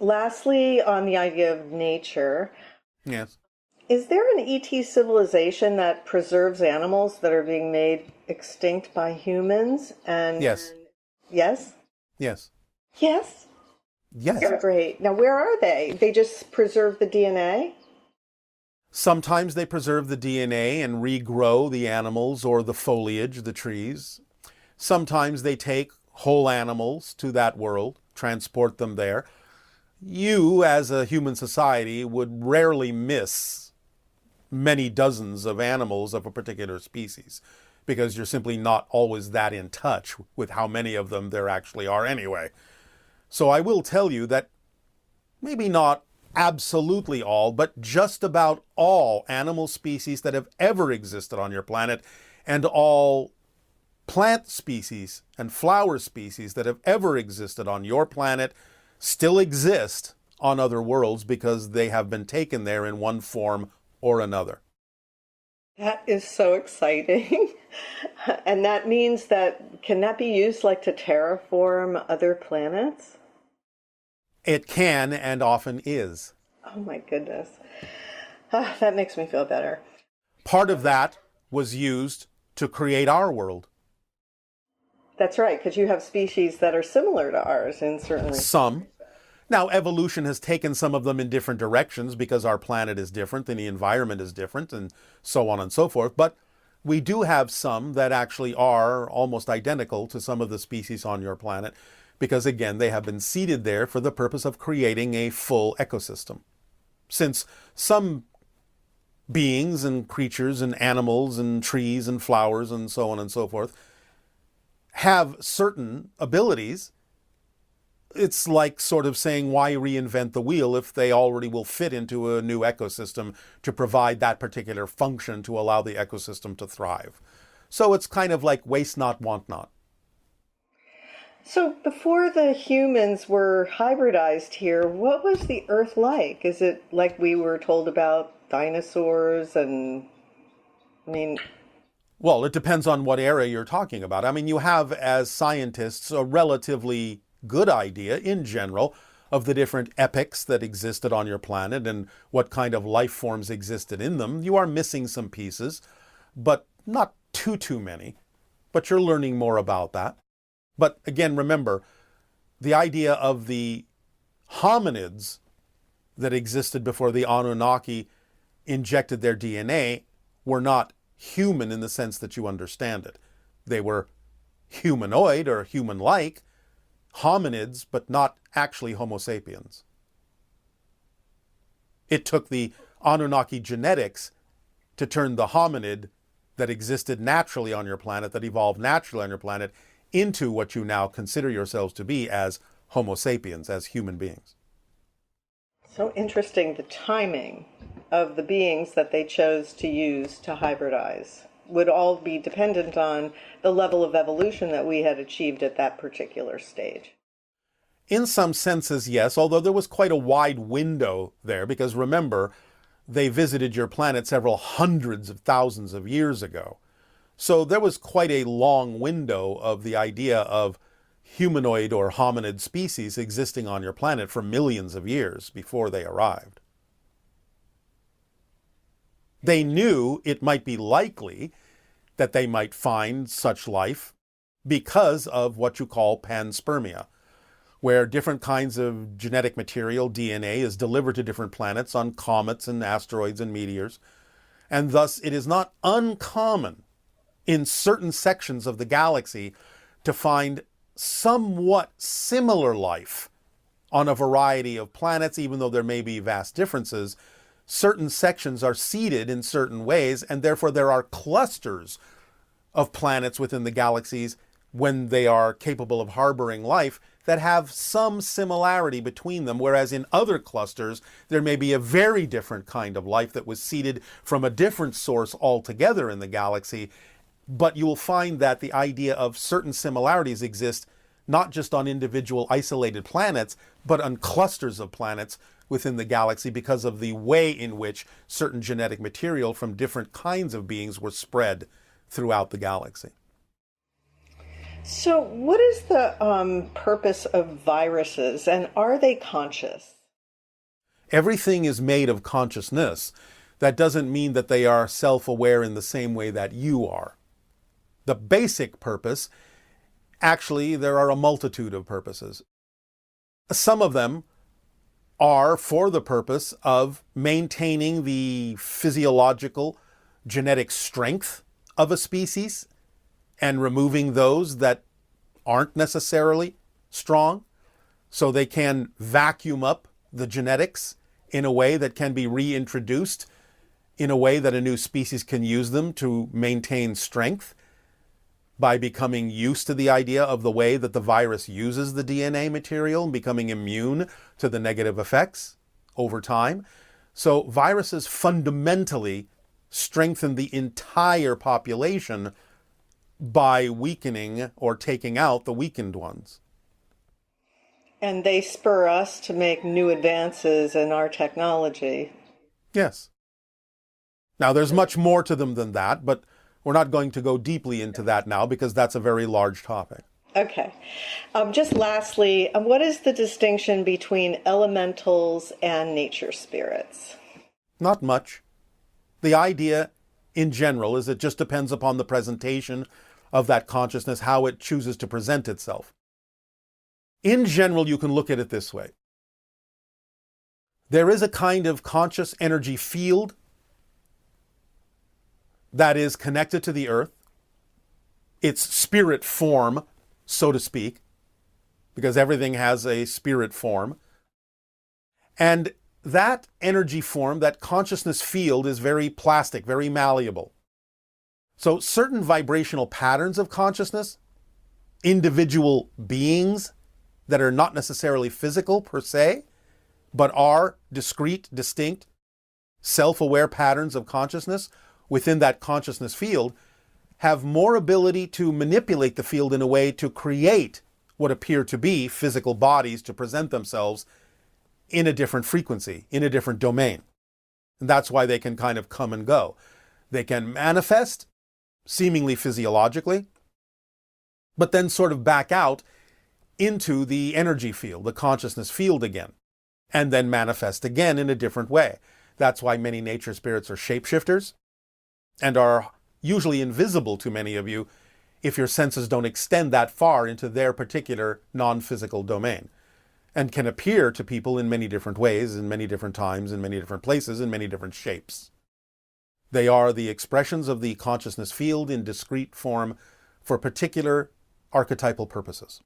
Lastly, on the idea of nature, Yes. is there an ET civilization that preserves animals that are being made extinct by humans? And Yes. yes? Yes. Yes? Yes. Yeah. Great. Now, where are they? They just preserve the DNA? Sometimes they preserve the DNA and regrow the animals or the foliage, the trees. Sometimes they take whole animals to that world, transport them there. You, as a human society, would rarely miss many dozens of animals of a particular species because you're simply not always that in touch with how many of them there actually are anyway. So I will tell you that maybe not absolutely all, but just about all animal species that have ever existed on your planet and all plant species and flower species that have ever existed on your planet still exist on other worlds because they have been taken there in one form or another. That is so exciting. And that means that, can that be used like to terraform other planets? It can and often is. Oh my goodness. Ah, that makes me feel better. Part of that was used to create our world. That's right, because you have species that are similar to ours in certain respects. Some. Now, evolution has taken some of them in different directions because our planet is different and the environment is different and so on and so forth. But we do have some that actually are almost identical to some of the species on your planet because, again, they have been seeded there for the purpose of creating a full ecosystem. Since some beings and creatures and animals and trees and flowers and so on and so forth have certain abilities, it's like sort of saying, why reinvent the wheel if they already will fit into a new ecosystem to provide that particular function to allow the ecosystem to thrive. So it's kind of like waste not, want not. So before the humans were hybridized here, what was the Earth like? Is it like we were told about dinosaurs and, I mean... Well, it depends on what era you're talking about. I mean, you have, as scientists, a relatively good idea in general of the different epochs that existed on your planet and what kind of life forms existed in them. You are missing some pieces, but not too many. But you're learning more about that. But again, remember, the idea of the hominids that existed before the Anunnaki injected their DNA were not human in the sense that you understand it. They were humanoid or human-like hominids, but not actually Homo sapiens. It took the Anunnaki genetics to turn the hominid that existed naturally on your planet, that evolved naturally on your planet, into what you now consider yourselves to be as Homo sapiens, as human beings. So interesting, the timing of the beings that they chose to use to hybridize would all be dependent on the level of evolution that we had achieved at that particular stage. In some senses, yes, although there was quite a wide window there, because remember, they visited your planet several hundreds of thousands of years ago. So there was quite a long window of the idea of humanoid or hominid species existing on your planet for millions of years before they arrived. They knew it might be likely that they might find such life because of what you call panspermia, where different kinds of genetic material, DNA, is delivered to different planets on comets and asteroids and meteors. And thus it is not uncommon in certain sections of the galaxy to find somewhat similar life on a variety of planets, even though there may be vast differences. Certain sections are seeded in certain ways, and therefore there are clusters of planets within the galaxies when they are capable of harboring life that have some similarity between them, whereas in other clusters there may be a very different kind of life that was seeded from a different source altogether in the galaxy. But you will find that the idea of certain similarities exist not just on individual isolated planets, but on clusters of planets within the galaxy because of the way in which certain genetic material from different kinds of beings were spread throughout the galaxy. So, what is the purpose of viruses, and are they conscious? Everything is made of consciousness. That doesn't mean that they are self-aware in the same way that you are. The basic purpose, actually, there are a multitude of purposes. Some of them are for the purpose of maintaining the physiological genetic strength of a species and removing those that aren't necessarily strong, so they can vacuum up the genetics in a way that can be reintroduced in a way that a new species can use them to maintain strength by becoming used to the idea of the way that the virus uses the DNA material and becoming immune to the negative effects over time. So viruses fundamentally strengthen the entire population by weakening or taking out the weakened ones. And they spur us to make new advances in our technology. Yes. Now, there's much more to them than that, but we're not going to go deeply into that now because that's a very large topic. Okay. Just lastly, what is the distinction between elementals and nature spirits? Not much. The idea in general is it just depends upon the presentation of that consciousness, how it chooses to present itself. In general, you can look at it this way. There is a kind of conscious energy field that is connected to the earth, its spirit form, so to speak, because everything has a spirit form. And that energy form, that consciousness field, is very plastic, very malleable. So certain vibrational patterns of consciousness, individual beings that are not necessarily physical per se, but are discrete, distinct, self-aware patterns of consciousness within that consciousness field, have more ability to manipulate the field in a way to create what appear to be physical bodies to present themselves in a different frequency, in a different domain. And that's why they can kind of come and go. They can manifest seemingly physiologically, but then sort of back out into the energy field, the consciousness field again, and then manifest again in a different way. That's why many nature spirits are shapeshifters and are usually invisible to many of you if your senses don't extend that far into their particular non-physical domain, and can appear to people in many different ways, in many different times, in many different places, in many different shapes. They are the expressions of the consciousness field in discrete form for particular archetypal purposes.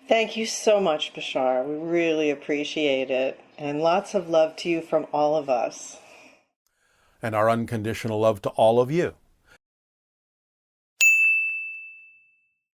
Thank you so much, Bashar. We really appreciate it. And lots of love to you from all of us. And our unconditional love to all of you.